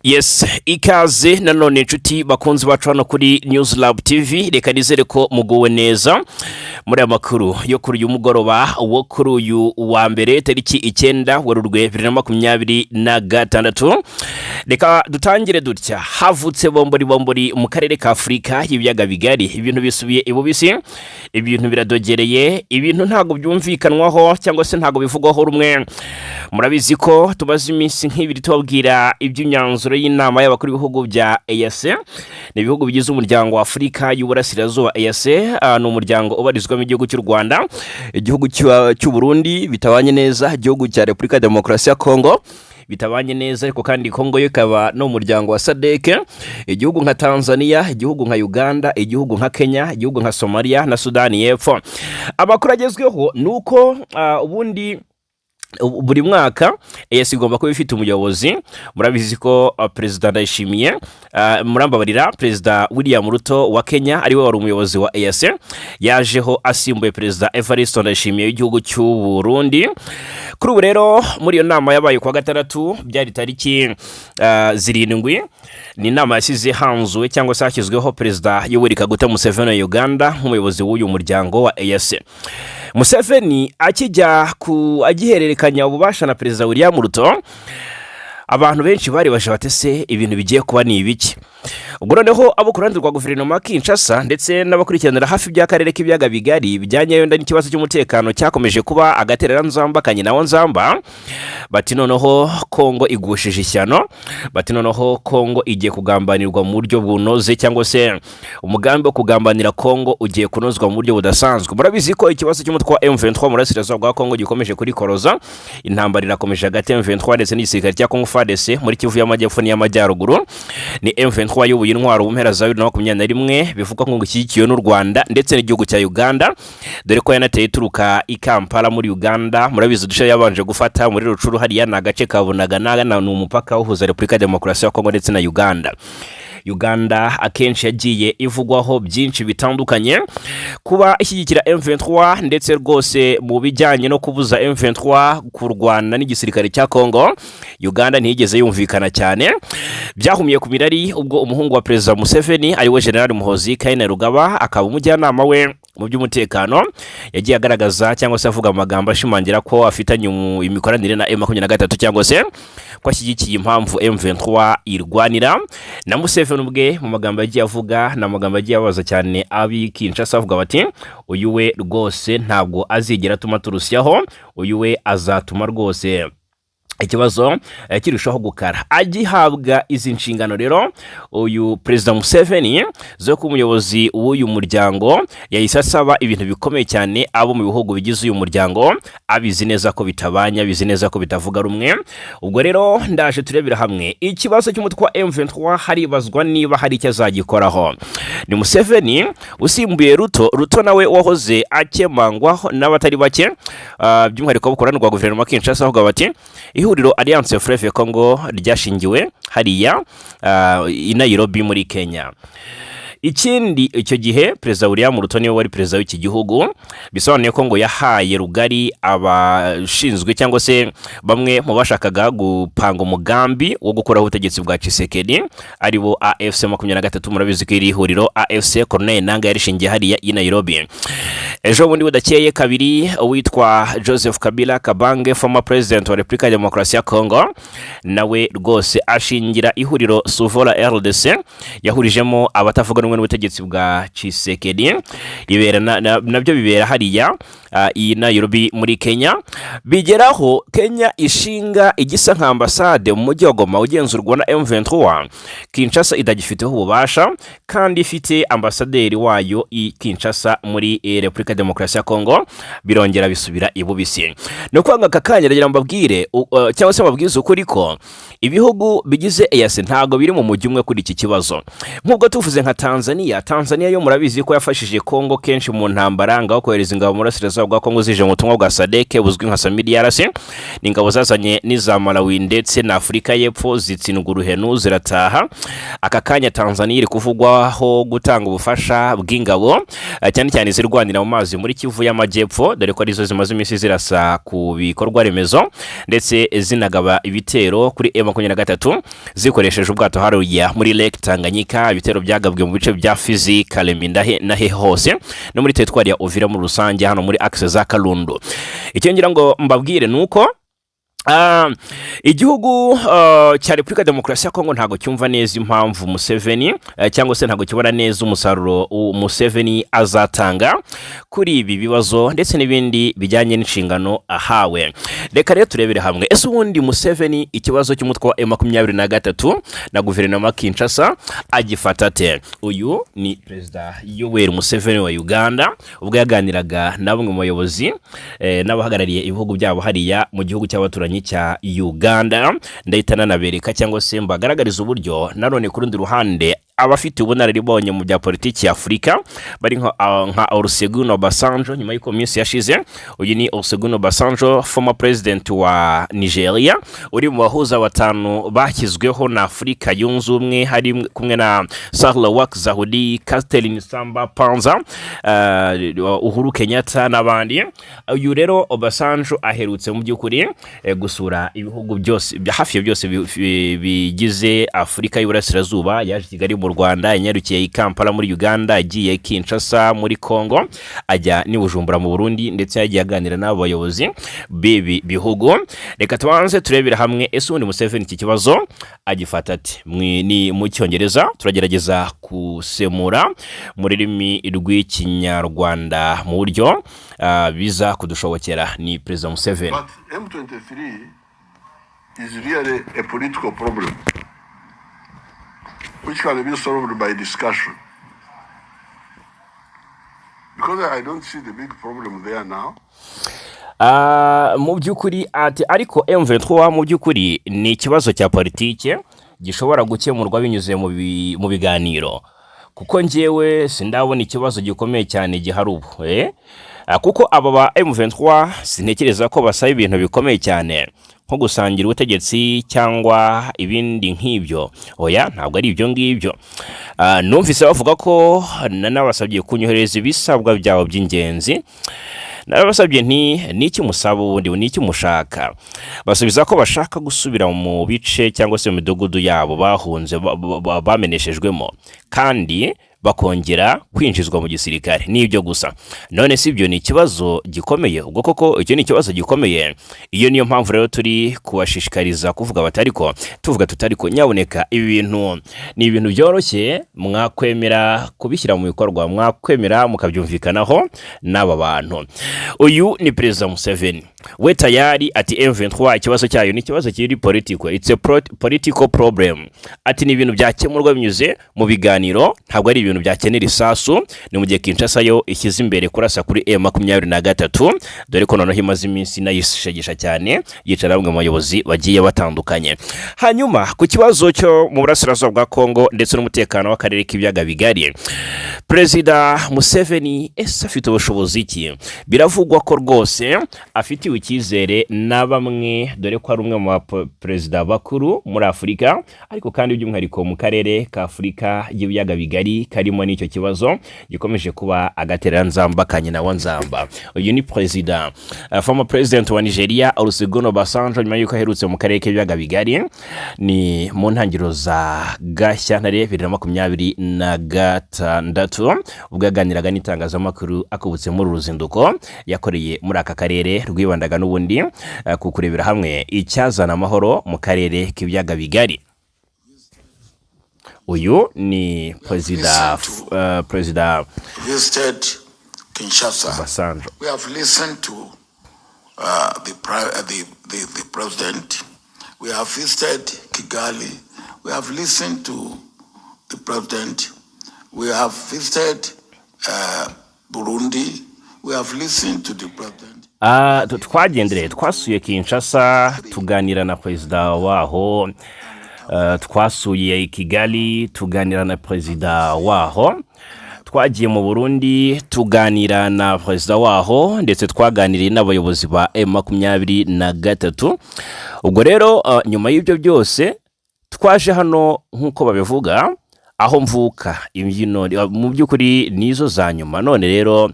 Yes, ikaze nanone inshuti bakunzi bacu hano kuri News Lab TV. Reka nizere ko muguwe neza muri amakuru yo kuri uyu mugoroba wo kuri uyu wa mbere tariki 9 Werurwe 2026. Reka dutangire dutya. Havutse bombori mu karere ka Afrika y'ibiyaga bigari. Ibintu bisubiye ibubisi, ibintu biradogereye, ibintu ntago byumvikanwaho cyangwa se ntago bivugwaho rumwe. Murabizi ko tubaze iminsi nk'ibiri tubabwira iby'imyanzuro y'inama y'abakuru b'ibihugu bya EAC. Ni ibihugu bigize umuryango wa Afrika y'Uburasirazuba. EAC ni umuryango ubarizwamo igihugu cy'u Rwanda, igihugu cy'u Burundi bitabanye neza, igihugu cya Repubulika Demokarasi ya Kongo bitabanye neza, ariko kandi Kongo yo ikaba no umuryango wa SADC, igihugu nka Tanzania, igihugu nka Uganda, igihugu nka Kenya, igihugu nka Somalia na Sudani y'Epfo. Amakuru agezweho nuko ubundi buri mwaka EAC igomba kuba ifite umuyobozi. Murabizi ko President Ndayishimiye murambabarira President William Ruto wa Kenya ari we wari umuyobozi wa EAC, yajeho asimbuye President Evariste Ndayishimiye w'igihugu cy'u Burundi. Kuri ubu rero muri iyo nama yabaye kwa gatandatu, byari tariki 7, ni inama yasize hanzuwe cyangwa se hashyizweho President Yoweri Kaguta Museveni wa Uganda nk'umuyobozi w'uyu muryango wa EAC. Museveni akijya agihererekanya ububasha na President William Ruto, abantu benshi bari baje batese ibintu bigiye kuba ni ibiki. Ubwo noneho abo kurandi rwa guverinoma Kinshasa ndetse n'abakurikiranira hafi by'akarere k'ibiyaga bigari bijyanye yenda n'ikibazo cy'umutekano cyakomeje kuba agaterera nzamba kanye nawo nzamba, bati noneho Kongo igushije ishyano, bati noneho Kongo igiye kugambanirwa mu buryo bunoze, cyangwa se umugambi wo kugambanira Kongo ugiye kunozwa mu buryo budasanzwe. Murabizi ko ikibazo cy'umutwe wa M23 mu burasirazuba bwa Kongo gikomeje kuri koroza, intambara irakomeje hagati ya M23 ndetse n'igisirikare cya Kongo FARDC muri Kivu y'Amajyepfo n'Amajyaruguru. Ni M23 y'ubuye intwaro mu mpera za 2021 bivuga ko gushyigikiwe n'u Rwanda ndetse n'igihugu cya Uganda, dore ko yanateye turuka i Kampala muri Uganda. Murabizi dusha yabanje gufata muri Rucuru hariya na gace kabunaga na umupaka uhuza Repubulika Demokarasi ya Kongo ndetse na Uganda. Uganda akenshi yagiye ivugwaho byinshi bitandukanye kuba ishyigikira M23 ndetse rwose mu bijyanye no kubuza M23 kurwana n'igisirikare cya Kongo. Uganda ntiyigeze yumvikana cyane, byahumiye ku mirari ubwo umuhungu wa President Museveni ari we General Muhoozi Kainerugaba akaba umujyanama we mu by'umutekano yagiye agaragaza cyangwa se avuga amagambo ashimangira ko afitanye imikoranire na M23 cyangwa se ko ashyigikiye impamvu M23 irwanira na Museveni ubwe. Mu magambo yagiye avuga na magambo yagiye abaza cyane abi Kinshasa, avuga bati uyu we rwose ntabwo azigera atuma turusyaho, uyu we azatuma rwose ikibazo kirushaho gukara. Agihabwa izi nshingano rero uyu President Museveni zo ku muyobozi w'uyu muryango yahise asaba ibintu bikomeye cyane abo mu bihugu bigize uyu muryango, abizi neza ko bitabanya, abizi neza ko bitavuga rumwe. Ubwo rero ndaje turebera hamwe ikibazo cy'umutwe wa M23, haribazwa niba hari icyo azagikoraho. Ni Museveni usimbuye Ruto nawe wahoze akemangwaho n'abatari bake, by'umwihariko bukorana rwa guverinoma Kinshasa, avuga bati ihuriro Alliance Fleuve Congo ryashingiwe hariya i Nairobi muri Kenya. Ikindi icyo gihe President William Ruto niwe wari president w'iki gihugu, bisobanuye ko ngo yahaye rugari abashinzwe cyangwa se bamwe mu bashakaga gupanga umugambi wo gukuraho ubutegetsi bwa Tshisekedi aribo AFC 23. Murabizi ko iri huriro AFC Corneille Nangaa yarishingiye hariya i Nairobi. Ejo bundi budakeye kabiri witwa Joseph Kabila Kabange, former president wa Repubulika Demokarasi ya Kongo, nawe rwose ashingira ihuriro Suvora RDC yahurijemo abatavuga rumwe n'ubutegetsi bwa Tshisekedi. Nabyo bibera hariya i Nairobi muri Kenya. Bigeraho Kenya ishinga igisa nka ambasade mu mujyi wa Goma ugenzurwa na M23. Kinshasa idagifiteho ububasha kandi ifite ambasaderi wayo i Kinshasa muri Repubulika Demokarasi ya Kongo, birongera bisubira ibubisi. No kwanga kakanya ndagira mbabwire cyangwa se mbabwize ukuri ko ibihugu bigize EAC ntago biri mu mujyi umwe kuri iki kibazo. Nk'ubwo tuvuze nka Tanzania yo murabizi ko yafashije Kongo kenshi mu ntambara ngaho kohereza ingabo mu burasirazuba burasirazuba bwa Kongo zije mu butumwa bwa SADC buzwi nka SAMIDRC ni ingabo zazanye n'iza Malawi ndetse na Afurika y'Epfo zitsindwa uruhenu zirataha. Aka kanya Tanzania iri kuvugwaho gutanga ubufasha bw'ingabo cyane cyane zirwanira mu mazi muri Kivu y'Amajyepfo, dore ko arizo zimaze iminsi zirasa ku bikorwa remezo ndetse zinagaba ibitero kuri M23 zikoresheje ubwato haruya muri Lake Tanganyika. Ibitero byagabwe mu bice bya Fizi, Kalemie na hose no muri teritwari ya Uvira muri rusange hano muri axe za Kalundu. Icyo ngira ngo mbabwire nuko igihugu cya Repubulika Demokarasi ya Kongo ntago cyumva neza impamvu Museveni cyangwa se ntago kibona neza umusaruro Museveni azatanga kuri ibi bibazo ndetse n'ibindi bijyanye n'inshingano ahawe. Reka rero turebere hamwe ese ubundi Museveni ikibazo cy'umutwe wa M23 na guverinoma Kinshasa agifata te. Uyu ni Perezida Yoweri Museveni wa Uganda ubwo yaganiraga na bamwe mu bayobozi n'abahagarariye ibihugu byabo hariya mu gihugu cy'abaturanyi cya Uganda. Ndahitana nabereka cyangwa se mbagaragariza uburyo nanone ku rundi ruhande abafite ubunararibonye mu bya politiki ya Afurika bari nka Olusegun Obasanjo nyuma y'uko minsi yashize. Uyu ni Olusegun Obasanjo, former president wa Nigeria, uri mu bahuza batanu bashyizweho na Afurika yunze ubumwe, hari kumwe na Sahle-Work Zewde, Catherine Samba Panza, Uhuru Kenyatta n'abandi. Uyu rero Obasanjo aherutse mu by'ukuri gusura ibihugu byose hafi byose bigize Afurika y'Uburasirazuba. Yaje Kigali mu Rwanda, yanyarukiye i Kampala muri Uganda, agiye Kinshasa muri Kongo, ajya ni Bujumbura mu Burundi ndetse yagiye aganira n'abo bayobozi bibi bihugu. Reka tubanze turebera hamwe ese ubundi Museveni iki kibazo agifata ati. Ni mu Cyongereza turagerageza kusemura mu rurimi rw'Ikinyarwanda mu buryo biza kudushobokera. Ni Perezida Museveni. But M23 is really a political problem which can be solved by discussion. Because I don't see the big problem there now. Mu by'ukuri ati ariko M23 mu by'ukuri ni ikibazo cya politike gishobora gukemurwa binyuze mu biganiro, kuko njyewe sindabona ikibazo gikomeye cyane gihari ubu kuko aba ba M23 sintekereza ko basaba ibintu bikomeye cyane nko gusangira ubutegetsi cyangwa ibindi nk'ibyo. Oya, ntabwo ari ibyo ngibyo. Numvise bavuga ko nanabasabye kunyohereza ibisabwa byabo by'ingenzi. Narabasabye ni iki musaba ubundi ni iki mushaka. Basubiza ko bashaka gusubira mu bice cyangwa se mu midugudu yabo bahunze bameneshejwemo kandi bakongera kwinjizwa mu gisirikare. Nibyo gusa. None si ibyo ni ikibazo gikomeye. Ubwo koko icyo ni ikibazo gikomeye. Iyo niyo mpamvu rero turi kubashishikariza kuvuga batariko tuvuga tutariko nyaboneka ibintu ni ibintu byoroshye mwakwemera kubishyira mu bikorwa, mwakwemera mukabyumvikanaho n'aba bantu. Uyu ni Perezida Museveni. We tayari ati M23 ikibazo cyayo ni ikibazo kiri political. It's a political problem. Ati ni ibintu byakemurwa binyuze mu biganiro, ntabwo ari ibintu byakenera isasu. Ni mu gihe Kinshasa yo ishyize imbere kurasa kuri M23, dore ko noneho imaze iminsi nayishegesha cyane yicara bamwe mu bayobozi bagiye batandukanye. Hanyuma ku kibazo cyo mu burasirazuba bwa Kongo ndetse n'umutekano w'akarere k'ibiyaga bigari, Perezida Museveni ese afite ubushobozi iki? Biravugwa ko rwose afitiwe icyizere na bamwe, dore ko ari umwe mu perezida bakuru muri Afurika, ariko kandi by'umwihariko mu karere ka Afurika y'ibiyaga bigari karimo n'icyo kibazo gikomeje kuba agateranzamba kanyina wa nzamba. Uyu ni Perezida former president wa Nigeria Olusegun Obasanjo nyuma y'uko aherutse mu karere k'ibiyaga bigari ni mu ntangiriro za Gashyantare 2026 ubwo yaganiraga n'itangazamakuru akubutse muri uruzinduko yakoreye muri aka karere rwibandaga n'ubundi ku kurebera hamwe icyazana amahoro mu karere k'ibiyaga bigari. Uyu ni Perezida visited Kinshasa. Obasanjo. We have listened to the president. We have visited Kigali. We have listened to the president. We have visited Burundi. We have listened to the president. Twagendere twasuye Kinshasa tuganira na Perezida waho. Twasuye Kigali tuganira na Perezida waho. twagiye mu Burundi tuganira na perezida waho ndetse twaganiriye n'abayobozi ba M23. Ubwo rero nyuma y'ibyo byose twaje hano nk'uko babivuga aho mvuka imbyino mu by'ukuri nizo za nyuma. None rero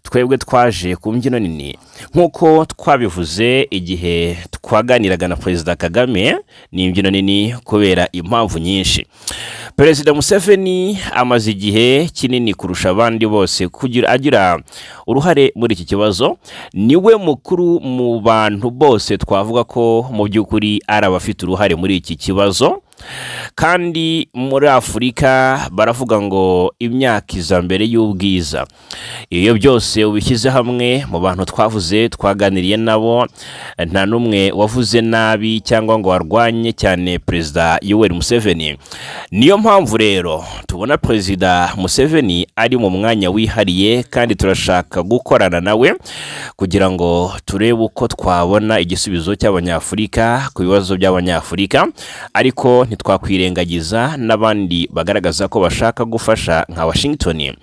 twebwe twaje ku mbyino nini nk'uko twabivuze igihe twaganiraga na Perezida Kagame. Ni imbyino nini kubera impamvu nyinshi. Perezida Museveni amaze igihe kinini kurusha abandi bose agira uruhare muri iki kibazo. Niwe mukuru mu bantu bose twavuga ko mu by'ukuri ari abafite uruhare muri iki kibazo. Kandi muri Afurika baravuga ngo imyaka iza mbere y'ubwiza. Iyo byose ubishyize hamwe mu bantu twaganiriye nabo, nta numwe wavuze nabi cyangwa ngo warwanye cyane Perezida Yoweri Museveni. Niyo mpamvu rero tubona Perezida Museveni ari mu mwanya wihariye, kandi turashaka gukorana nawe kugira ngo turebe uko twabona igisubizo cy'Abanyafurika ku bibazo by'Abanyafurika. Ariko ntitwakwirengagiza n'abandi bagaragaza ko bashaka gufasha nka Washington,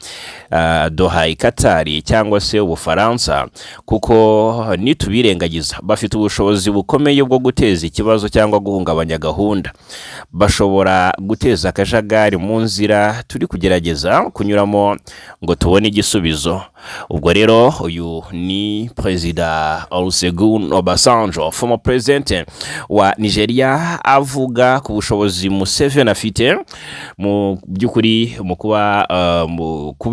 Doha, Qatar cyangwa se Ubufaransa, kuko nitubirengagiza bafite ubushobozi bukomeye bwo guteza ikibazo cyangwa guhungabanya gahunda. Bashobora guteza akajagari mu nzira turi kugerageza kunyuramo ngo tubone igisubizo. Ubwo rero uyu ni Perezida Olusegun Obasanjo, former president wa Nigeria, avuga ku bushobozi Museveni afite mu by'ukuri mu kuba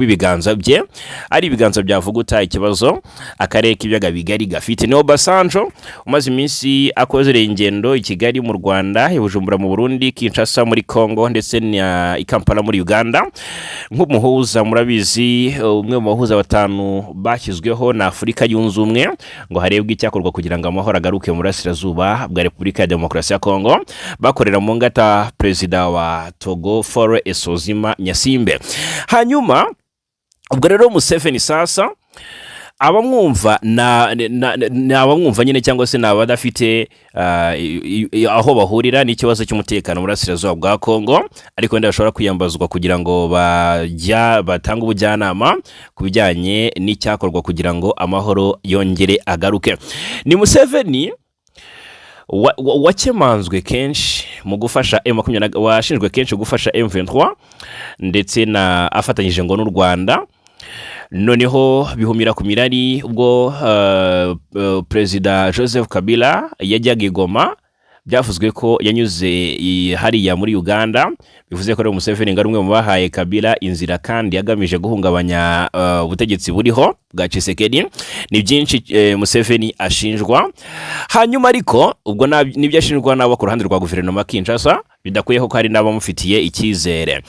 ibiganza bye ari ibiganza byavuguta ikibazo akarere k'ibyaga bigari gafite. Ni Obasanjo umaze iminsi akozereye ingendo i Kigali mu Rwanda, i Bujumbura mu Burundi, Kinshasa muri Congo ndetse i Kampala muri Uganda nk'umuhuza. Murabizi umwe mu bahuza batanu bashyizweho na Afurika yunze ubumwe ngo harebwe icyakorwa kugira ngo amahoro agaruke mu burasirazuba bwa Repubulika ya Demokarasi ya Congo, bakorera mu ngata Perezida wa Togo Faure Esozima Nyasimbe. Hanyuma ubwo rero Museveni sasa abamwumva abamwumva nyine cyangwa se n'abadafite aho bahurira n'ikibazo cy'umutekano mu burasirazuba bwa Congo, ariko ndashobora kwiyambazwa kugira ngo batanga ubujyanama ku bijyanye n'icyakorwa kugira ngo amahoro yongere agaruke. Ni Museveni wakemanzwe kenshi mu gufasha M23, washinjwe kenshi gufasha M23 ndetse afatanyije ngo n'u Rwanda. Noneho bihumira ku mirari ubwo Perezida Joseph Kabila yajyaga i Goma. Byavuzwe ko yanyuze hariya muri Uganda. Bivuze ko Museveni ngo ari umwe mu bahaye Kabila inzira kandi yagamije guhungabanya ubutegetsi buriho bwa Tshisekedi. Ni byinshi Museveni ashinjwa. Hanyuma ariko ubwo nibyo ashinjwa n'abo ku ruhande rwa guverinoma Kinshasa, bidakuyeho ko hari n'abamufitiye icyizere.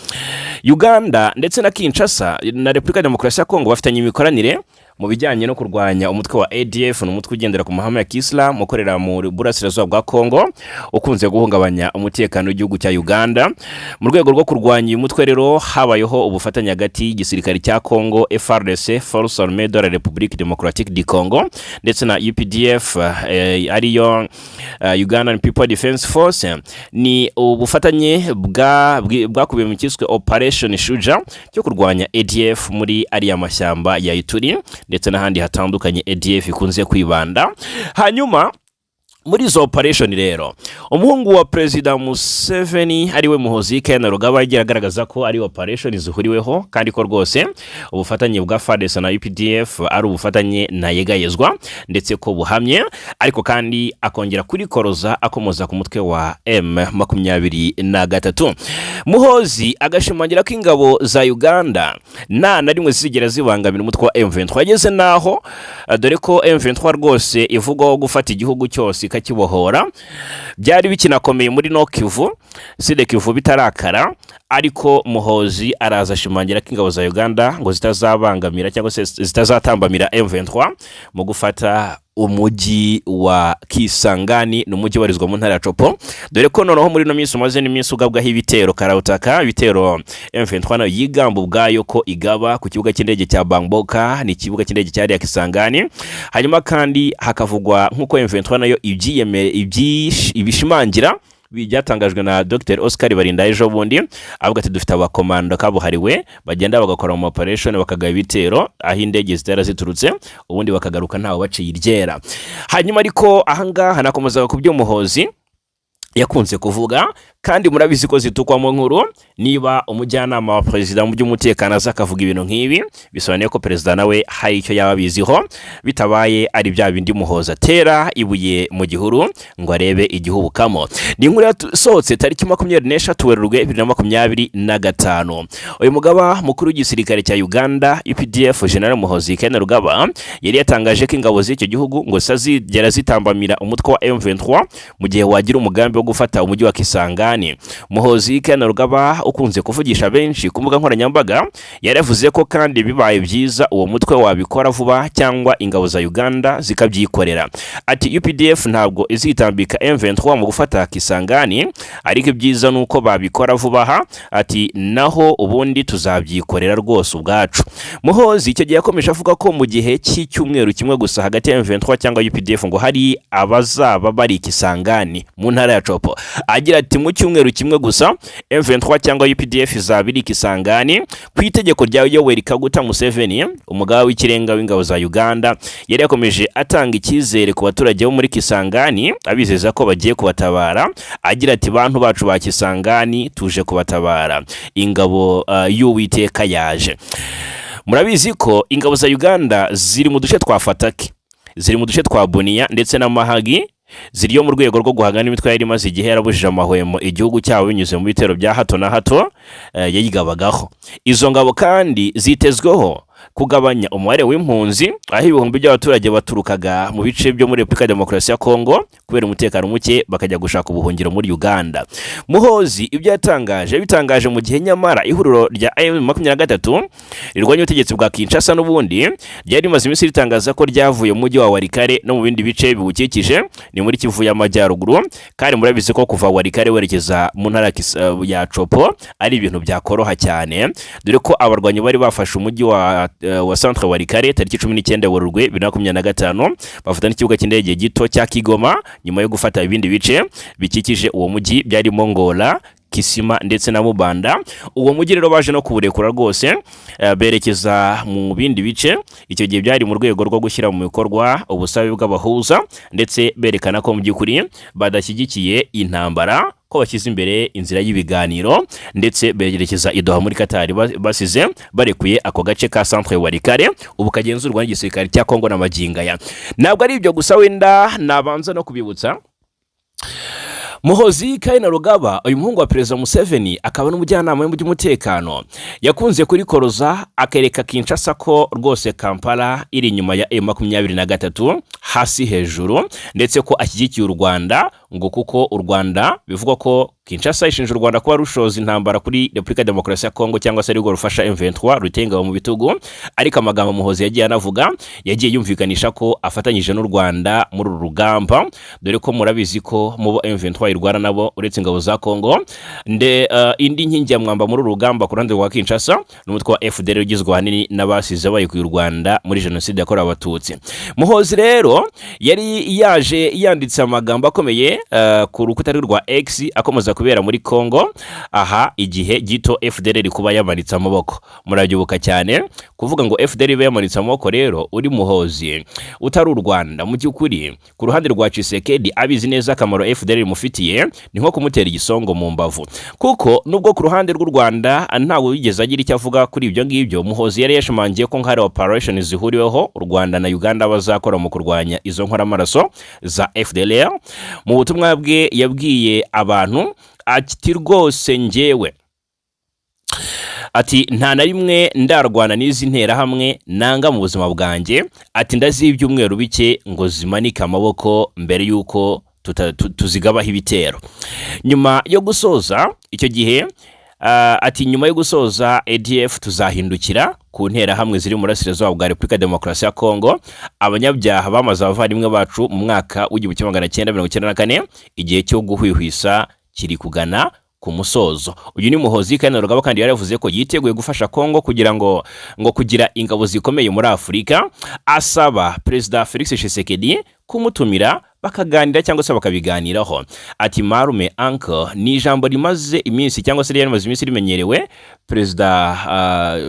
Uganda ndetse na Kinshasa na Repubulika ya Demokarasi ya Kongo bafitanye imikoranire mu bijyanye no kurwanya umutwe wa ADF, n'umutwe ugendera ku mahame ya Islam ukorera mu burasirazuba bwa Kongo, ukunze guhungabanya umutekano w'igihugu cya Uganda. Mu rwego rwo kurwanya uyu mutwe rero habayeho ubufatanye hagati y'igisirikare cya Kongo FARDC, Force Armée de la République Démocratique du Congo, ndetse na UPDF ariyo Ugandan People Defense Force. Ni ubufatanye bwakubiye mu cyiswe Operation Shuja cyo kurwanya ADF muri ariya mashyamba ya Ituri ndetse n'ahandi hatandukanye ADF ikunze kwibanda. Hanyuma muri izo operation rero umuhungu wa Perezida Museveni ariwe Muhoozi Kainerugaba yagiye agaragaza ko ari operation zihuriweho, kandi ko rwose ubufatanye bwa FARDC na UPDF ari ubufatanye ntayegayezwa ndetse ko buhamye, ariko kandi akongera kurikoroza akomoza ku mutwe wa M23. Muhoozi agashimangira ko ingabo za Uganda na rimwe zigera zibangamira umutwe wa M23. Yageze naho dore ko M23 rwose ivugwaho gufata igihugu cyose kibohora. Byari bikinakomeye muri no Kivu, Sud Kivu bitarakara, ariko Muhoozi araza ashimangira ko ingabo za Uganda ngo zitazabangamira cyangwa se zitazatambamira M23 mu gufata umujyi wa Kisangani, n'umujyi warizwa mu ntara ya Chopo. Dore ko noneho muri no minsi umaze n'iminsi ugabwaho ibitero karabutaka, ibitero M23 yigamba ubwayo ko igaba ku kibuga cy'indege cya Bangboka, ni kibuga cy'indege cya ya Kisangani. Hanyuma kandi hakavugwa nkuko M23 nayo ibishimangira byatangajwe na Dr Oscar Barinda ejo bundi, avuga ati dufite abakomando kabuhariwe bagenda bagakora mu operation bakagaba ibitero aho indege zitera ziturutse, ubundi bakagaruka ntawe baciye iryera. Hanyuma ariko ahangaha nakomezaga ku by'umuhozi yakunze kuvuga, kandi murabizi ko zitukwa mu nkuru. Niba umujyanama wa perezida mu by'umutekano aza akavuga ibintu nk'ibi, bisobanuye ko perezida nawe hari icyo yaba abiziho, bitabaye ari bya bindi Muhoza atera ibuye mu gihuru ngo arebe igihubukamo. Ni inkuru yasohotse tariki 26 Werurwe 2025. Uyu mugaba mukuru w'igisirikare cya Uganda UPDF General Muhoozi Kainerugaba yari yatangaje ko ingabo z'icyo gihugu ngo zazigera zitambamira umutwe wa M23 mu gihe wagira umugambi wo gufata umujyi wa Kisangani. Muhoozi Kainerugaba ukunze kuvugisha benshi ku mbuga nkoranyambaga yaravuze ko kandi bibaye byiza uwo mutwe wabikora vuba cyangwa ingabo za Uganda zikabyikorera. Ati UPDF ntabwo izitambika M23 mu gufata Kisangani, ariko byiza nuko babikora vuba aha. Ati naho ubundi tuzabyikorera rwose ubwacu. Muhoozi icyo gihe yakomeje avuga ko mu gihe cy'icyumweru kimwe gusa hagati ya M23 cyangwa UPDF ngo hari abazaba bari Kisangani mu ntara ya Chopo. Agira ati mu cyumweru kimwe gusa M23 cyangwa UPDF izabiri Kisangani ku itegeko rya Yoweri Kaguta Museveni, umugaba w'ikirenga w'ingabo za Uganda. Yari yakomeje atanga icyizere ku baturage bo muri Kisangani, abizeza ko bagiye kubatabara. Agira ati bantu bacu ba Kisangani tuje kubatabara, ingabo y'Uwiteka yaje. Murabizi ko ingabo za Uganda ziri mu duce twa Fataki, ziri mu duce twa Bunia ndetse na Mahagi, ziriyo mu rwego rwo guhangana imitwe yari imaze igihe yarabujije amahwemo igihugu cyabo binyuze mu bitero bya hato na hato yayigabagaho. Izo ngabo kandi zitezweho kugabanya umubare w'impunzi, aho ibihumbi by'abaturage baturukaga mu bice byo muri Repubulika Demokarasi ya Kongo kubera umutekano muke bakajya gushaka ubuhungiro muri Uganda. Muhoozi ibyo bitangaje mu gihe nyamara ihuriro rya M23 rirwanya ubutegetsi bwa Kinshasa n'ubundi ryari rimaze iminsi ritangaza ko ryavuye mu mujyi wa Walikare no mu bindi bice biwukikije ni muri Kivu y'Amajyaruguru. Kandi murabizi ko kuva Walikare werekeza mu ntara ya Chopo ari ibintu byakoroha cyane, dore ko abarwanyi bari bafashe umujyi wa centre Walikare tariki 19 Werurwe 2025 bafata n'ikibuga cy'indege gito cya Kigoma nyuma yo gufata ibindi bice bikikije uwo mujyi byarimo Ngola, Kisima ndetse na Mubanda. Uwo mujyi rero baje no kuburekura rwose berekeza mu bindi bice. Icyo gihe byari mu rwego rwo gushyira mu bikorwa ubusabe bw'abahuza ndetse berekana ko mu by'ukuri badashyigikiye intambara, ko bashyize imbere inzira y'ibiganiro, ndetse berekeza i Doha muri Qatar basize barekuye ako gace ka centre Walikare ubu kagenzurwa n'igisirikare cya Kongo na Magingaya. Ntabwo ari ibyo gusa, wenda nabanza no kubibutsa Muhoozi Kainerugaba, uyu muhungu wa Perezida Museveni akaba n'umujyanama mu by'umutekano, yakunze kurikoroza akereka Kinshasa ko rwose Kampala iri inyuma ya M23 hasi hejuru, ndetse ko ashyigikiye u Rwanda, ngo kuko u Rwanda bivugwa ko Kinshasa ishinja u Rwanda kuba rushoza intambara kuri Repubulika Demokarasi ya Kongo cyangwa se ariko rufasha M23 rutenga mu bitugu. Ariko amagambo Muhoozi yagiye anavuga yagiye yumvikanisha ko afatanyije n'u Rwanda muri uru rugamba, dore ko murabizi ko mu M23 irwana nabo uretse ingabo za Kongo indi nkingi ya mwamba muri uru rugamba ku ruhande rwa Kinshasa n'umutwe wa FDL ugizwe ahanini n'abasize bayikuye u Rwanda muri jenoside yakorewe Abatutsi. Muhoozi rero yari yaje yanditse amagambo akomeye ku rukuta rwa X akomeza kubera muri Kongo aha igihe gito FDL kuba yamanitse amaboko. Murabyibuka cyane kuvuga ngo FDL ibe yamanitse amaboko. Rero uri Muhoozi utari u Rwanda mu by'ukuri ku ruhande rwa Tshisekedi abizi neza akamaro FDL mufitiye, ni nko kumutera igisongo mu mbavu, kuko nubwo ku ruhande rw'u Rwanda ntawe wigeze agira icyo avuga kuri ibyo ngibyo, Muhoozi yari yashimangiye ko nk'ari operation zihuriweho u Rwanda na Uganda bazakora mu kurwanya izo nkoramaraso za FDL. Mu butumwa bwe yabwiye abantu ati rwose njyewe ati nta na rimwe ndarwana n'izi nterahamwe nanga mu buzima bwanjye, ati ndazibyumweru bike ngo zimanike amaboko mbere yuko tuzigabaho ibitero. Nyuma yo gusoza icyo gihe ati nyuma yo gusoza ADF tuzahindukira ku nterahamwe ziri mu burasirazuba bwa Repubulika Demokarasi ya Kongo. Abanyabyaha bamaze abavandimwe bacu mu mwaka w'1994, igihe cyo guhwihwisa kiri kugana ku musozo. Uyu ni Muhoozi Kainerugaba kandi yaravuze ko yiteguye gufasha Kongo kugira ngo kugira ingabo zikomeye muri Afurika, asaba Perezida Felix Tshisekedi kumutumira bakaganira cyangwa se bakabiganiraho. Ati marume uncle ni ijambo rimaze iminsi cyangwa se rimaze iminsi rimenyerewe perezida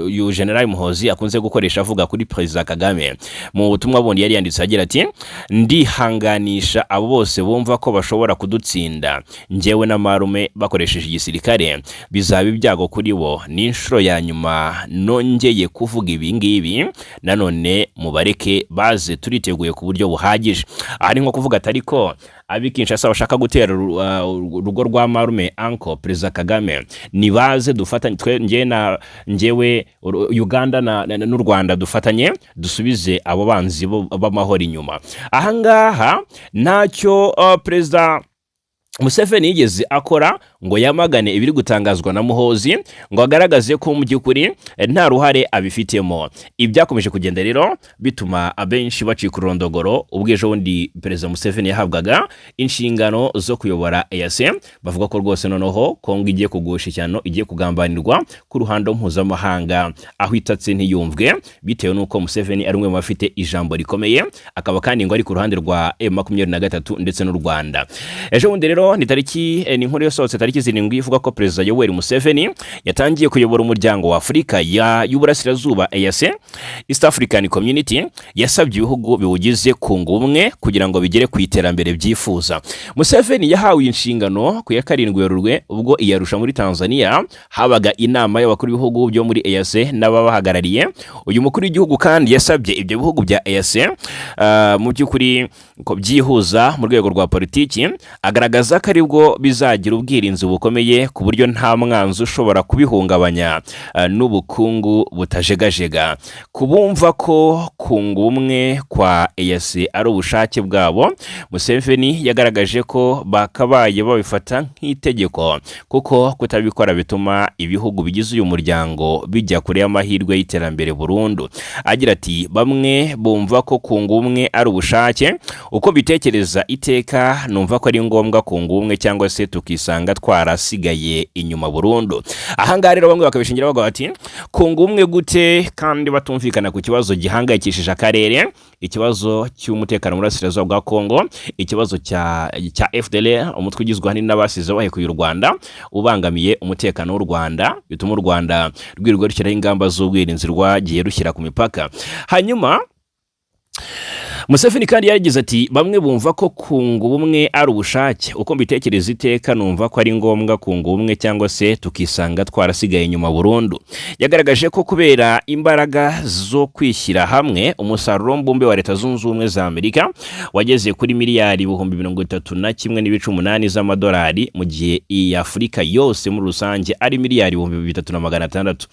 yu General Muhozi akunze gukoresha avuga kuri perezida Kagame. Mu butumwa bundi yari yanditse agira ati ndihanganisha abo bose bumva ko bashobora kudutsinda, njyewe na marume bakoresheje igisirikare bizaba ibyago kuri bo, ni inshuro ya nyuma nongeye kuvuga ibi ngibi, nanone mubareke baze turiteguye ku buryo buhagije. Ari nko kuvuga ati ariko abi Kinshasa bashaka gutera urugo rwa marume uncle perezida Kagame nibaze dufatanye njyewe Uganda n'u Rwanda dufatanye dusubize abo banzi b'amahoro inyuma. Ahangaha ntacyo perezida Museveni yigeze akora ngo yamagane ibiri gutangazwa na Muhozi ngo agaragaze ko mu by'ukuri nta ruhare abifitemo. Ibyakomeje kugenda rero bituma abenshi bacika urondogoro. Ubwejo bundi perezida Museveni yahabwaga inshingano zo kuyobora EAC, bavuga ko rwose noneho Kongo igiye kugusha cyane, igiye kugambanirwa ku ruhando mpuzamahanga, aho itatse ntiyumvwe bitewe n'uko Museveni ari umwe mu bafite ijambo rikomeye, akaba kandi ngo ari ku ruhande rwa M23 ndetse n'u Rwanda. Ejo bundi rero ni ni inkuru yasohotse tariki 7 ivuga ko perezida Yoweri Museveni yatangiye kuyobora umuryango wa Afurika y'Uburasirazuba EAC, East African Community, yasabye ibihugu biwugize kunga ubumwe kugira ngo bigere ku iterambere byifuza. Museveni yahawe inshingano ku ya 7 Werurwe ubwo iyarusha muri Tanzania habaga inama y'abakuru b'ibihugu byo muri EAC n'ababahagarariye. Uyu mukuru w'igihugu kandi yasabye ibyo bihugu bya EAC mu by'ukuri ko byihuza mu rwego rwa politiki, agaragaza ko aribwo bizagira ubwirinzi bukomeye ku buryo nta mwanzi ushobora kubihungabanya n'ubukungu butajegajega. Kubumva ko kunga ubumwe kwa EAC ari ubushake bwabo, Museveni yagaragaje ko bakabaye babifata nk'itegeko, kuko kutabikora bituma ibihugu bigize uyu muryango bijya kure y'amahirwe y'iterambere burundu. Agira ati bamwe bumva ko kunga ubumwe ari ubushake, uko bitekereza iteka numva ko ari ngombwa kunga ubumwe cyangwa se tukisanga twarasigaye inyuma burundu. Ahangaha rero bamwe bakabishingira bavuga bati kunga ubumwe gute kandi batumvikana ku kibazo gihangayikishije akarere, ikibazo cy'umutekano mu burasirazuba bwa Kongo, ikibazo cya FDLR umutwe ugizwe ahanini n'abasize bahekuye u Rwanda ubangamiye umutekano w'u Rwanda, bituma u Rwanda rwirirwa rushyiraho ingamba z'ubwirinzi rwagiye rushyira ku mipaka. Hanyuma Museveni kandi yagize ati bamwe bumva ko kunga ubumwe ari ubushake, uko mbitekereza iteka numva ko ari ngombwa kunga ubumwe cyangwa se tukisanga twarasigaye inyuma burundu. Yagaragaje ko kubera imbaraga zo kwishyira hamwe umusaruro mbumbe wa Leta Zunze Ubumwe za Amerika wageze kuri miliyari 31.8 z'amadolari, mu gihe iyi Afurika yose muri rusange ari miliyari 3,600.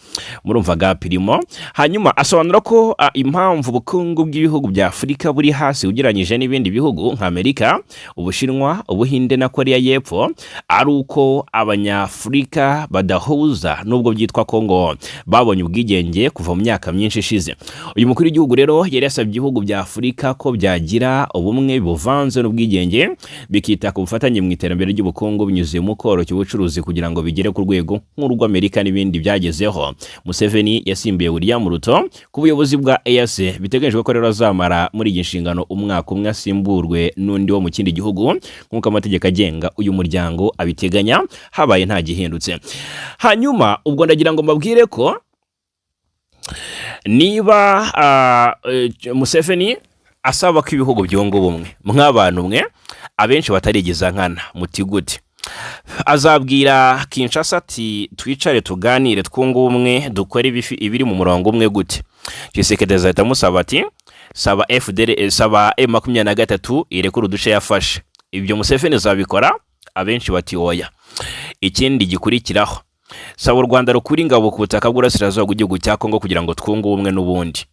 Murumva gapirimo. Hanyuma asobanura ko impamvu ubukungu bw'ibihugu bya Afurika buri hasi ugereranyije n'ibindi bihugu nka Amerika, Ubushinwa, Ubuhinde na Korea y'Epfo ari uko Abanyafurika badahuza nubwo byitwa Kongo babonye ubwigenge kuva mu myaka myinshi ishize. Uyu mukuru w'igihugu rero yari yasabye ibihugu bya Afurika ko byagira ubumwe buvanze n'ubwigenge, bikita ku bufatanye mu iterambere ry'ubukungu binyuze mu koroshya ubucuruzi kugira ngo bigere ku rwego nk'urwo Amerika n'ibindi byagezeho. Museveni yasimbuye William Ruto ku buyobozi bwa EAC, biteganyijwe ko rero azamara muri iyi nshingano umwaka umwe asimburwe n'undi wo mu kindi gihugu nk'uko amategeko agenga uyu muryango abiteganya, habaye nta gihindutse. Hanyuma ubwo ndagira ngo mbabwire ko niba Museveni asaba ko ibihugu byunga ubumwe, mw'abantu mwe abenshi batarigeza nkana mutigute, azabwira Kinshasa ati twicare tuganire twunga ubumwe dukore ibiri mu murongo umwe gute. Tshisekedi azahita amusaba ati saba FDL, saba M23 irekura uduce yafashe. Ibyo Museveni azabikora, abenshi bati oya. Ikindi gikurikiraho, saba u Rwanda rukura ingabo ku butaka bw'Uburasirazuba bw'igihugu cya Kongo kugira ngo twunge ubumwe n'ubundi.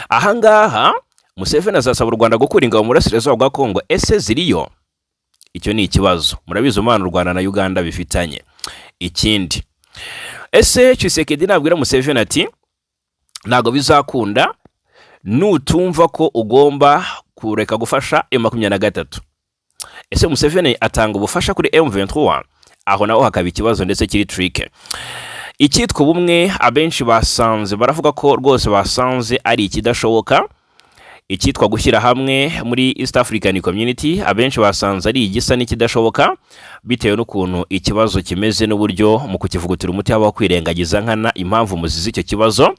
Ahangaha Museveni azasaba u Rwanda gukura ingabo mu Burasirazuba bwa Kongo. Ese ziriyo? Icyo ni ikibazo. Murabizi umwana u Rwanda na Uganda bifitanye. Ikindi, ese Tshisekedi nabwira Museveni ati ntago bizakunda nutumva ko ugomba kureka gufasha M23. Ese Museveni atanga ubufasha kuri M23? Aho naho hakaba ikibazo ndetse kiri trick. Icyitwa ubumwe abenshi basanze baravuga ko rwose basanze ari ikidashoboka. icyitwa gushyira hamwe muri East African Community abenshi basanze ari igisa n'ikidashoboka bitewe n'ukuntu ikibazo kimeze n'uburyo mu kukivugutira umuti habaho kwirengagiza nkana impamvu muzizi icyo kibazo.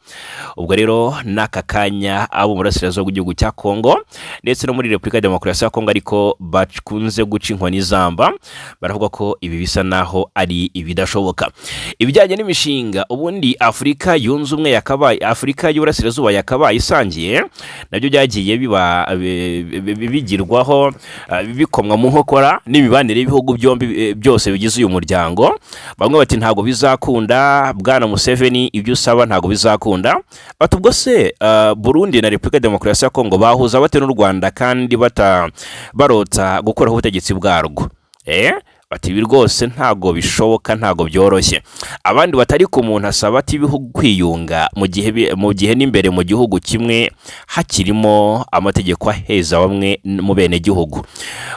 Ubwo rero n'aka kanya abo mu burasirazuba bw'igihugu cya Kongo ndetse no muri Repubulika ya Demokarasi ya Kongo ariko bakunze guca inkoni zamba baravuga ko ibi bisa naho ari ibidashoboka. Ibijyanye n'imishinga ubundi Afurika yunze ubumwe yakabaye Afurika y'Uburasirazuba yakabaye isangiye nabyo byagiye bigirwaho bikomwa mu nkokora n'imibanire y'ibihugu byombi byose bigize uyu muryango. Bamwe bati ntago bizakunda bwana Museveni, ibyo usaba ntago bizakunda. Bati ubwo se Burundi na Repubulika ya Demokarasi ya Kongo bahuza bate n'u Rwanda kandi barota gukuraho ubutegetsi bwarwo? Bati ibi rwose ntago bishoboka, ntago byoroshye. Abandi batari ku muntu asaba ati ibihugu kwiyunga mu gihe n'imbere mu gihugu kimwe hakirimo amategeko aheza bamwe mu bene gihugu.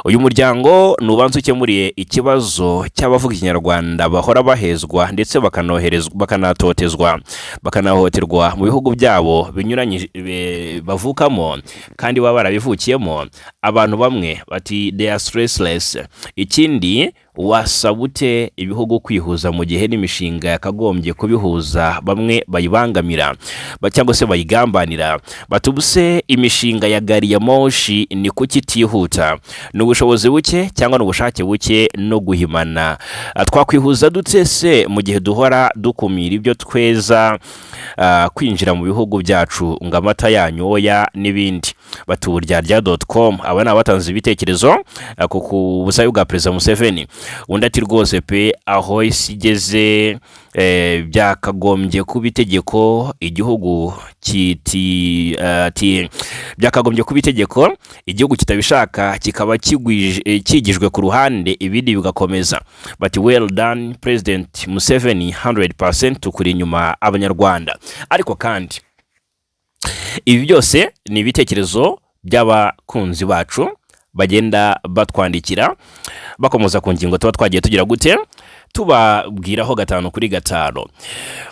Uyu muryango nubanze ukemuriye ikibazo cy'abavuga ikinyarwanda bahora bahezwa ndetse bakanahohoterwa mu bihugu byabo binyuranye bavukamo kandi baba barabivukiyemo. Abantu bamwe bati they are stressless. Ikindi wasabute ibihugu kwihuza mu gihe n'imishinga yakagombye kubihuza bamwe bayibangamira cyangwa se bayigambanira. Batubuse imishinga ya gari ya moshi ni kuki itihuta? N'ubushobozi buke cyangwa n'ubushake buke no guhimana? Twakwihuza dute se mu gihe duhora dukumira ibyo tweza kwinjira mu bihugu byacu ngo amata yanyoya n'ibindi? Batuburyarya.com aba ni abatanze ibitekerezo ku busabe bwa Perezida Museveni. Undi ati rwose pe aho isi igeze byakagombye kuba itegeko igihugu byakagombye kuba itegeko igihugu kitabishaka kikaba kigijwe ku ruhande ibindi bigakomeza. Bati well done President Museveni 100% tukuri inyuma abanyarwanda. Ariko kandi ibi byose ni ibitekerezo by'abakunzi bacu bagenda batwandikira bakomoza ku ngingo tuba twagiye tugira gute tubabwiraho 5 kuri 5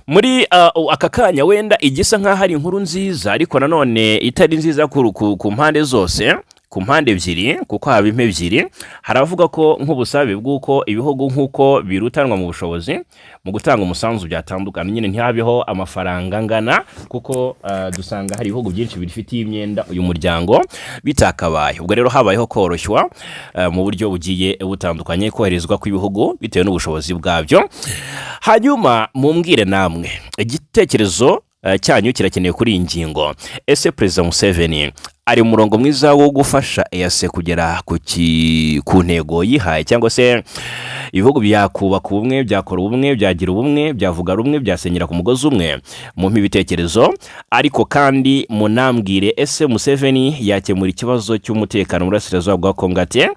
muri aka kanya. Wenda igisa nkaho ari inkuru nziza ariko nanone itari nziza ku mpande zose, ku mpande ebyiri, kuko haba impe ebyiri. Haravuga ko nk'ubusabe bw'uko ibihugu nk'uko birutanwa mu bushobozi mu gutanga umusanzu byatandukana, nyine ntihabeho amafaranga angana, kuko dusanga hari ibihugu byinshi bifitiye imyenda uyu muryango bitakabaye. Ubwo rero habayeho koroshywa mu buryo bugiye butandukanye koherezwa kw'ibihugu bitewe n'ubushobozi bwabyo. Hanyuma mumbwire namwe igitekerezo cyanyu kirakeneye kuri iyi ngingo. Ese Perezida Museveni ari murongo mwiza wo gufasha EAC kugera ku ntego yihaye, cyangwa se ibihugu byakubaka ubumwe, byakora ubumwe, byagira ubumwe, byavuga rumwe, byasenyera ku mugozi umwe? Mu ibitekerezo. Ariko kandi munambwire ese Museveni yakemura ikibazo cy'umutekano mu burasirazuba bwa Kongo ate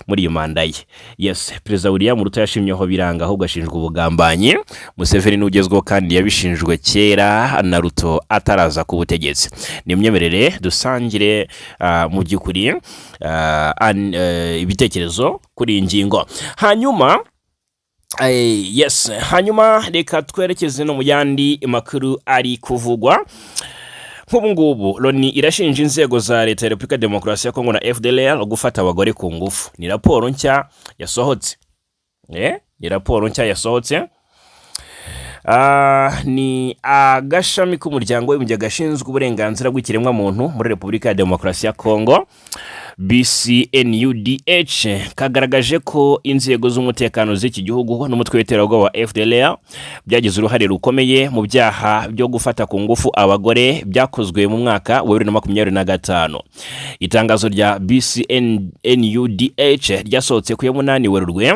muri iyi manda ye? Yes, Perezida William Ruto yashimyeho biranga ahubwo ashinjwa ubugambanyi. Museveni n'ugezweho kandi yabishinjwe kera na Ruto ataraza ku butegetsi. Ni imyemerere dusangire mu by'ukuri ibitekerezo kuri iyi ngingo. Hanyuma yes, hanyuma reka twerekeze no mu yandi makuru ari kuvugwa. Nk'ubu ngubu Loni irashinja inzego za leta ya Repubulika ya Demokarasi ya Kongo na FDLR gufata abagore ku ngufu. Ni raporo nshya yasohotse. Ni raporo nshya yasohotse. Ni agashami k'umuryango w'ibyo gashinzwe uburenganzira bw'ikiremwa muntu muri Repubulika ya Demokarasi ya Kongo BCNUDH kagaragaje ko inzego z'umutekano z'iki gihugu n'umutwe w'iterabwoba wa FDLR byagize uruhare rukomeye mu byaha byo gufata ku ngufu abagore byakozwe mu mwaka wa 2025. Itangazo rya BCNUDH ryasohotse ku ya 8 Werurwe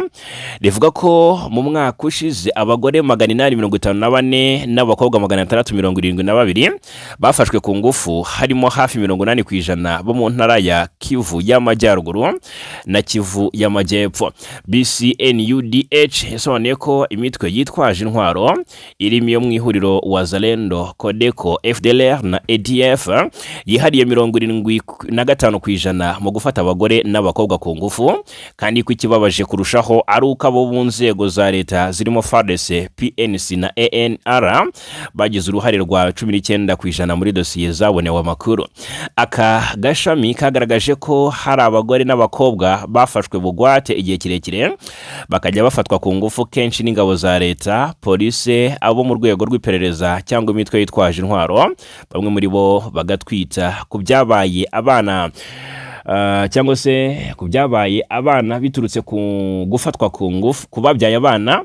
rivuga ko mu mwaka ushize abagore 854 n'abakobwa 672 bafashwe ku ngufu, harimo hafi 80% bo mu ntara ya Kivu Kivu y'Amajyaruguru na Kivu y'Amajyepfo. BCNUDH yasobanuye ko imitwe yitwaje intwaro irimo iyo mu ihuriro Wazalendo, Codeco, FDLR na ADF yihariye 75% mu gufata abagore n'abakobwa ku ngufu, kandi ko ikibabaje kurushaho ari uko abo mu nzego za leta zirimo FARDC, PNC na ANR bagize uruhare rwa 19% muri dosiye zabonewe amakuru. Aka gashami kagaragaje ko hari abagore n'abakobwa bafashwe bugwate igihe kirekire bakajya bafatwa ku ngufu kenshi n'ingabo za leta, polisi, abo mu rwego rw'iperereza cyangwa imitwe yitwaje intwaro, bamwe muri bo bagatwita ku byabaye abana cyangwa se ku byabaye abana biturutse ku gufatwa ku ngufu, kubabyaye abana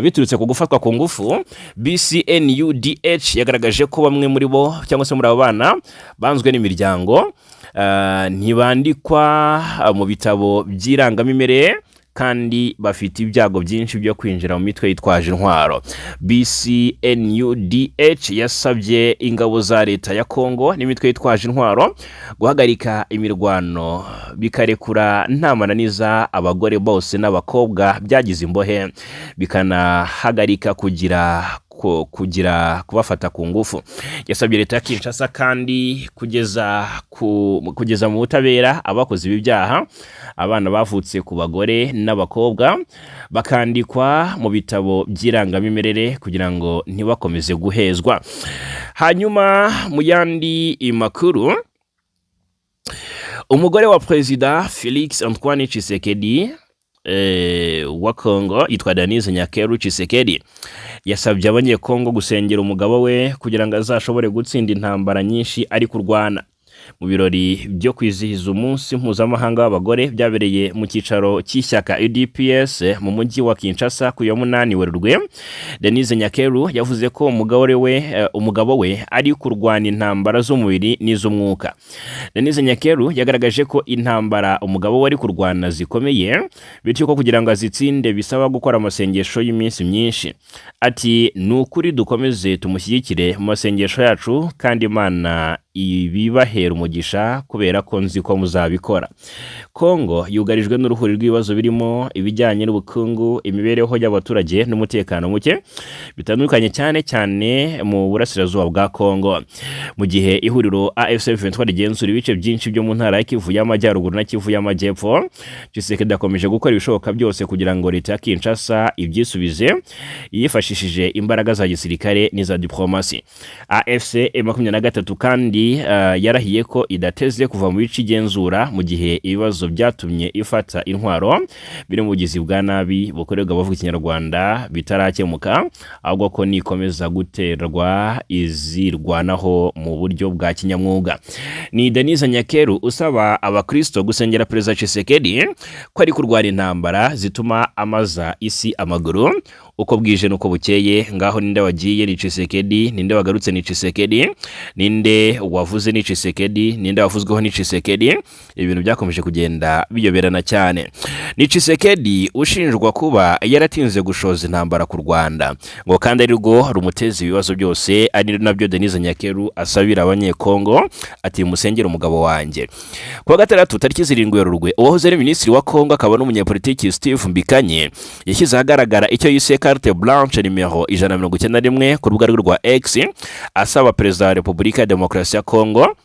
biturutse ku gufatwa ku ngufu. BCNUDH yagaragaje ko bamwe muri bo cyangwa se muri abo bana banzwe n'imiryango, ntibandikwa mu bitabo by'irangamimerere kandi bafite ibyago byinshi byo kwinjira mu mitwe yitwaje intwaro. BCNUDH yasabye ingabo za leta ya Kongo n'imitwe yitwaje intwaro guhagarika imirwano, bikarekura nta mananiza abagore bose n'abakobwa byagize imbohe, bikanahagarika kubafata ku ngufu. Yasabye leta ya Kinshasa kandi kugeza mu butabera abakoze ibi byaha, abana bavutse ku bagore n'abakobwa bakandikwa mu bitabo by'irangamimerere kugira ngo ntibakomeze guhezwa. Hanyuma mu yandi makuru, umugore wa Perezida Felix Antoine Tshisekedi wa Kongo yitwa Denise Nyakeru Tshisekedi yasabye abanyekongo gusengera umugabo we kugira ngo azashobore gutsinda intambara nyinshi ari kurwana. Mu birori byo kwizihiza umunsi mpuzamahanga w'abagore byabereye mu cyicaro cy'ishyaka UDPS mu mujyi wa Kinshasa ku ya 8 Werurwe, Denise Nyakeru yavuze ko umugabo we ari kurwana intambara z'umubiri n'iz'umwuka. Denise Nyakeru yagaragaje ko intambara umugabo we ari kurwana zikomeye, bityo ko kugira ngo azitsinde bisaba gukora amasengesho y'iminsi myinshi. Ati ni ukuri dukomeze tumushyigikire mu masengesho yacu kandi Imana ibibahera umugisha kubera ko nzi ko muzabikora. Kongo yugarijwe n'uruhuri rw'ibibazo birimo ibijyanye n'ubukungu, imibereho y'abaturage n'umutekano muke bitandukanye cyane mu burasirazuba bwa Kongo. Mu gihe ihuriro AFC M23 rigenzura ibice byinshi byo mu ntara ya Kivu y'Amajyaruguru na Kivu y'Amajyepfo, Tshisekedi akomeje gukora ibishoboka byose kugira ngo leta ya Kinshasa ibyisubize yifashishije imbaraga za gisirikare n'iza diplomasi. AFC M23 kandi yarahiye ko idateze kuva mu bice igenzura mu gihe ibibazo byatumye ifata intwaro biri mu bugizi bwa nabi bukorerwa abavuga Ikinyarwanda bitarakemuka, ahubwo ko nikomeza guterwa izirwanaho mu buryo bwa kinyamwuga. Ni Denise Nyakeru usaba abakristo gusengera Perezida Tshisekedi ko ari kurwara intambara zituma amaza isi amaguru uko bwije nuko bukeye. Ngaho ninde wagiye ni Tshisekedi, ninde wagarutse ni Tshisekedi, ninde wavuze ni Tshisekedi, ninde wavuzweho ni Tshisekedi. Ibintu byakomeje kugenda biyoberana cyane. Ni Tshisekedi ushinjwa kuba yaratinze gushoza intambara ku Rwanda, ngo kandi ari rwo rumuteza ibibazo byose, ari nabyo Denise Nyakeru asabira abanyekongo ati musengere umugabo wanjye. Kuwa gatandatu tariki 7 Werurwe, uwahoze ari minisitiri wa Kongo akaba n'umunyapolitiki Steve Mbikanye yashyize ahagaragara icyo yise carte blanche nimero 191 ku rubuga rwa X asaba Perezida wa Repubulika ya Demokarasi ya Kongo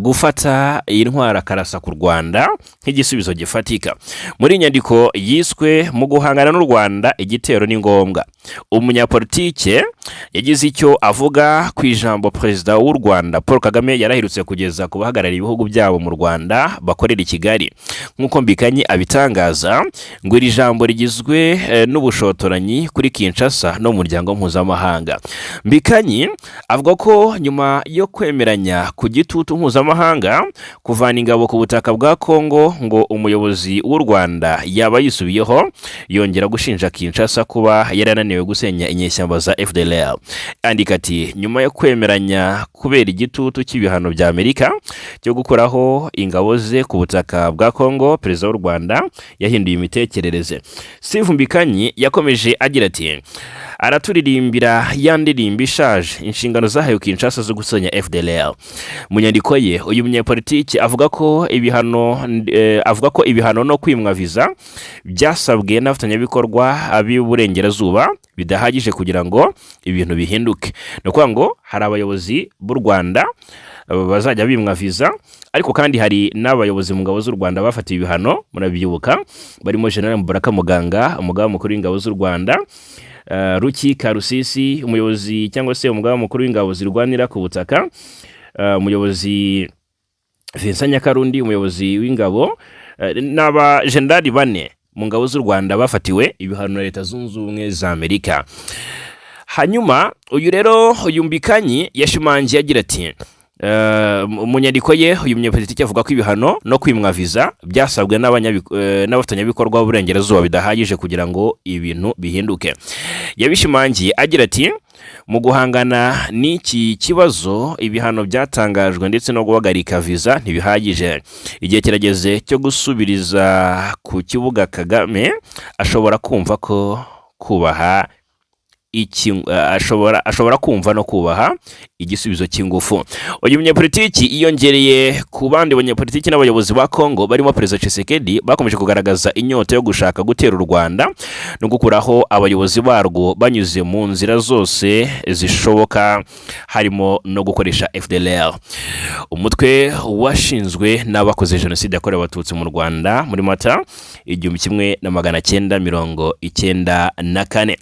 gufata intwara karasa ku Rwanda nk'igisubizo gifatika. Muri nyandiko yiswe mu guhangana n'u Rwanda igitero ni ngombwa, umunyapolitike yagize icyo avuga ku ijambo Perezida w'u Rwanda Paul Kagame yarahirutse kugeza ku bahagarariye ibihugu byabo mu Rwanda bakorera i Kigali. Nk'uko Mbikanye abitangaza, ngo iri jambo rigizwe n'ubushotoranyi kuri Kinshasa no mu muryango mpuzamahanga. Mbikanye avuga ko nyuma yo kwemeranya ku gitutu mpuzamahanga kuvana ingabo ku butaka bwa Kongo, ngo umuyobozi w'u Rwanda yaba yisubiyeho yongera gushinja Kinshasa kuba yarananiwe gusenya inyeshyamba za FDLR. Andika ati nyuma yo kwemeranya kubera igitutu cy'ibihano bya Amerika cyo gukuraho ingabo ze ku butaka bwa Kongo, Perezida w'u Rwanda yahinduye imitekerereze. Steve Mbikanye yakomeje agira ati araturirimbira ya ndirimbo ishaje inshingano zahawe Kinshasa zo gusenya FDLR. Mu nyandiko ye uyu munyapolitiki avuga ko ibihano no kwimwa visa byasabwe n'abafatanyabikorwa ab'Iburengerazuba bidahagije kugira ngo ibintu bihinduke. No kuvuga ngo hari abayobozi b'u Rwanda bazajya bimwa visa, ariko kandi hari n'abayobozi mu ngabo z'u Rwanda bafatiwe ibihano, murabyibuka, barimo General Mubaraka Muganga, umugaba mukuru w'ingabo z'u Rwanda, Ruki Karusisi, umuyobozi cyangwa se umugaba mukuru w'ingabo zirwanira ku butaka, umuyobozi Vincent Nyakarundi, umuyobozi w'ingabo, n'aba generali bane mu ngabo z'u Rwanda bafatiwe ibihano na Leta Zunze Ubumwe za Amerika. Hanyuma uyu Mbikanyi yashimangiye agira ati mu nyandiko ye uyu munyapolitiki avuga ko ibihano no kwimwa visa byasabwe n'abafatanyabikorwa b'Uburengerazuba bidahagije kugira ngo ibintu bihinduke. Yabishimangiye agira ati mu guhangana n'iki kibazo ibihano byatangajwe ndetse no guhagarika visa ntibihagije. Igihe kirageze cyo gusubiriza ku kibuga Kagame ashobora kumva ko kubaha ashobora kumva no kubaha igisubizo cy'ingufu. Uyu munyapolitiki iyongereye ku bandi banyapolitiki n'abayobozi ba Kongo barimo Perezida Tshisekedi bakomeje kugaragaza inyota yo gushaka gutera u Rwanda no gukuraho abayobozi barwo banyuze mu nzira zose zishoboka, harimo no gukoresha FDLR, umutwe washinzwe n'abakoze jenoside yakorewe abatutsi mu Rwanda muri Mata 1994.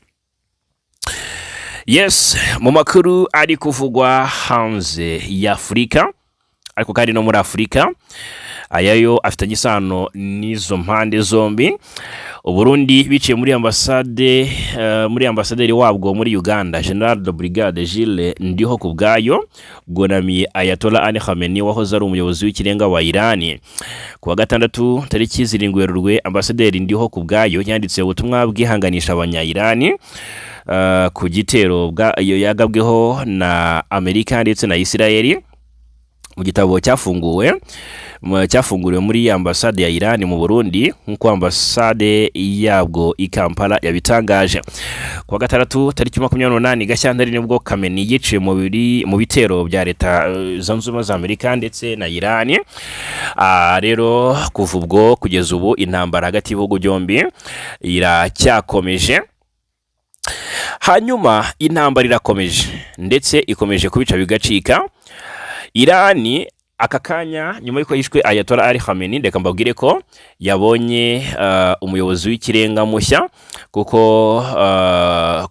Yes, mu makuru ari kuvugwa hanze ya Afurika, ariko kandi no muri Afurika, ayayo afitanye isano n'izo mpande zombi. Uburundi biciye muri ambasaderi wabwo muri Uganda, General de Brigade Gilles Ndihokubwayo, bwunamiye Ayatollah Ali Khamenei wahoze ari umuyobozi w'ikirenga wa Irani. Ku wa gatandatu tariki 7 Werurwe, ambasaderi Ndihokubwayo yanditse ubutumwa bwihanganisha abanya-Irani ku gitero yagabweho na Amerika ndetse na Isirayeli. Mu gitabo cyafunguriwe muri ambasade ya Irani mu Burundi, nk'uko ambasade yabwo i Kampala yabitangaje. Ku wa gatandatu tariki 28 Gashyantare nibwo Khamenei yiciwe mu bitero bya Leta Zunze Ubumwe za Amerika ndetse na Irani. Rero kuva ubwo kugeza ubu intambara hagati y'ibihugu byombi iracyakomeje. Hanyuma intambara irakomeje ndetse ikomeje kubica bigacika. Irani aka kanya nyuma y'uko yishwe Ayatollah Ali Khamenei, ndeka mbabwire ko yabonye umuyobozi w'ikirenga mushya, kuko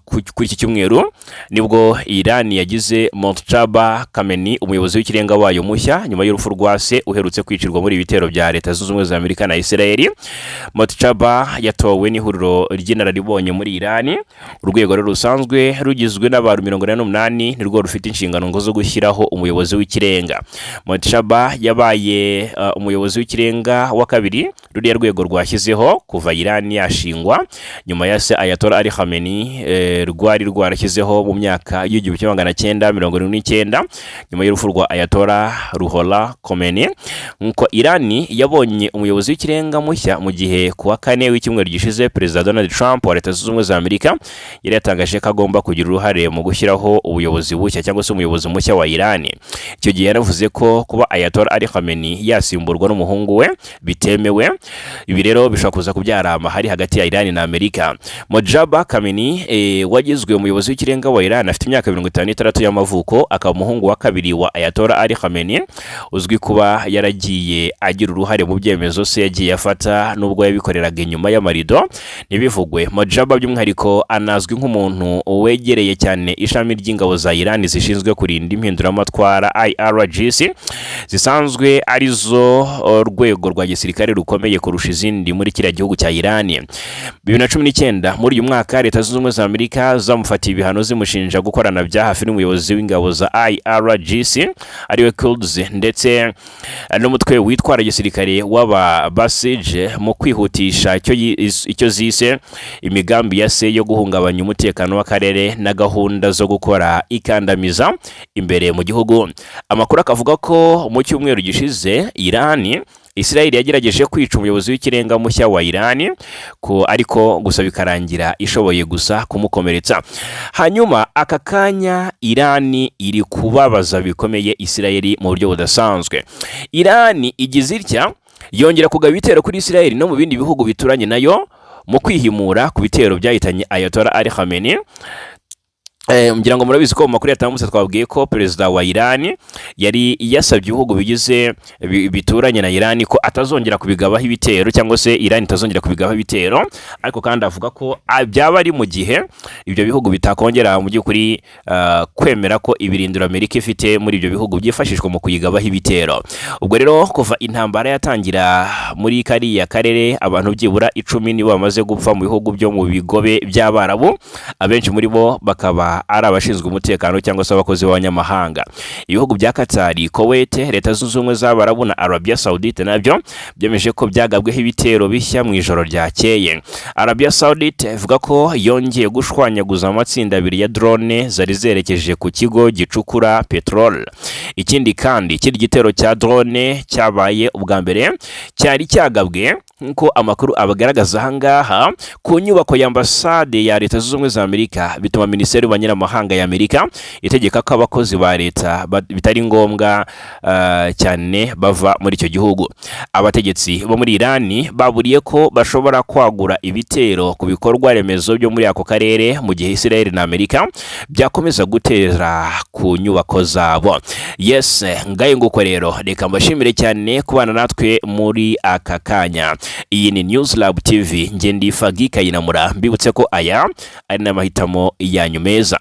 kuri iki cyumweru nibwo Irani yagize Mojtaba Khamenei umuyobozi w'ikirenga wayo mushya nyuma y'urupfu rwa se uherutse kwicirwa muri ibitero bya Leta Zunze Ubumwe za Amerika na Isirayeli. Mojtaba yatowe n'ihuriro ry'inararibonye muri Irani. Urwego rusanzwe rugizwe n'abantu 48 nirwo rufite inshingano ngo zo gushyiraho umuyobozi w'ikirenga. Mojtaba yabaye umuyobozi w'ikirenga wa kabiri ruriya rwego rwashyizeho kuva Irani yashingwa nyuma ya se Ayatollah Ali Khamenei, rwari rwarashyizeho mu myaka y'1979 nyuma y'urupfu rwa Ayatollah Ruhollah Khomeini. Nkuko Irani yabonye umuyobozi w'ikirenga mushya mu gihe ku wa 4 w'icyumweru gishize Perezida Donald Trump wa Leta Zunze Ubumwe za Amerika yari yatangaje ko agomba kugira uruhare mu gushyiraho ubuyobozi bushya cyangwa se umuyobozi mushya wa Irani. Icyo gihe yaravuze ko kuba Ayatollah Ali Khamenei yasimburwa n'umuhungu we bitemewe. Ibi rero bishobora kuza kubyara amahari hagati ya Irani na Amerika. Mojtaba Khamenei wagizwe umuyobozi w'ikirenga wa Irani afite imyaka 56 y'amavuko, akaba umuhungu wa kabiri wa Ayatollah Ali Khamenei, uzwi kuba yaragiye agira uruhare mu byemezo se yagiye afata nubwo yabikoreraga inyuma y'amarido ntibivugwe. Mojtaba by'umwihariko anazwi nk'umuntu wegereye cyane ishami ry'ingabo za Irani zishinzwe kurinda impinduramatwara IRGC, zisanzwe arizo rwego rwa gisirikare rukomeye kurusha izindi muri kiriya gihugu cya Irani. 2019 muri uyu mwaka Leta Zunze Ubumwe za Amerika zamufatiye ibihano zimushinja gukorana bya hafi n'umuyobozi w'ingabo za IRGC ariwe Quds ndetse n'umutwe witwara gisirikare w'aba Basij mu kwihutisha icyo zise imigambi ya se yo guhungabanya umutekano w'akarere na gahunda zo gukora ikandamiza imbere mu gihugu. Amakuru akavuga ko mu cyumweru gishize Irani Israel yagerageje kwica umuyobozi w'ikirenga mushya wa Iran ariko gusa bikarangira ishoboye gusa kumukomeretsa. Hanyuma aka kanya Iran iri kubabaza bikomeye Israel mu buryo budasanzwe. Iran igize itya yongera kugaba ibitero kuri Israel no mu bindi bihugu bituranye nayo mu kwihimura ku bitero byahitanye Ayatollah Ali Khamenei. Ngira ngo murabizi ko mu makuru yatambutse twabwiye ko perezida wa Iran yari yasabye ibihugu bigize bituranye na Iran ko atazongera kubigabaho ibitero cyangwa se Iran itazongera kubigabaho ibitero, ariko kandi avuga ko byaba ari mu gihe ibyo bihugu bitakongera mu by'ukuri kwemera ko ibirindiro Amerika ifite muri ibyo bihugu byifashishwa mu kuyigabaho ibitero. Ubwo rero kuva intambara yatangira muri kariya karere abantu byibura 10 nibo bamaze gupfa mu bihugu byo mu bigobe by'Abarabu, abenshi muri bo bakaba ari abashinzwe umutekano cyangwa se abakozi b'abanyamahanga. Ibihugu bya Qatar, Kuwait, Leta Zunze Ubumwe z'Abarabu na Arabia Saudite nabyo byemeje ko byagabweho ibitero bishya mu ijoro ryakeye. Arabia Saudite ivuga ko yongeye gushwanyaguza amatsinda abiri ya drone zari zerekeje ku kigo gicukura petrol. Ikindi kandi kiri gitero cya drone cyabaye ubwa mbere cyari cyagabwe nko amakuru abagaragaza ahangaha ku nyubako ya ambasade ya Leta Zunze Ubumwe za Amerika, bituma Minisiteri y'Abanyamahanga ya Amerika itegeka ko abakozi ba leta bitari ngombwa cyane bava muri icyo gihugu. Abategetsi bo muri Iran baburiye ko bashobora kwagura ibitero ku bikorwa remezo byo muri ako karere mu gihe Israel na Amerika byakomeza gutera ku nyubako zabo. Yes, ngaye nguko rero reka mbashimire cyane kubana natwe muri aka kanya. Iyi ni News Lab TV, nge ndi Fagi Kayinamura, mbibutse ko aya ari n'amahitamo yanyu meza.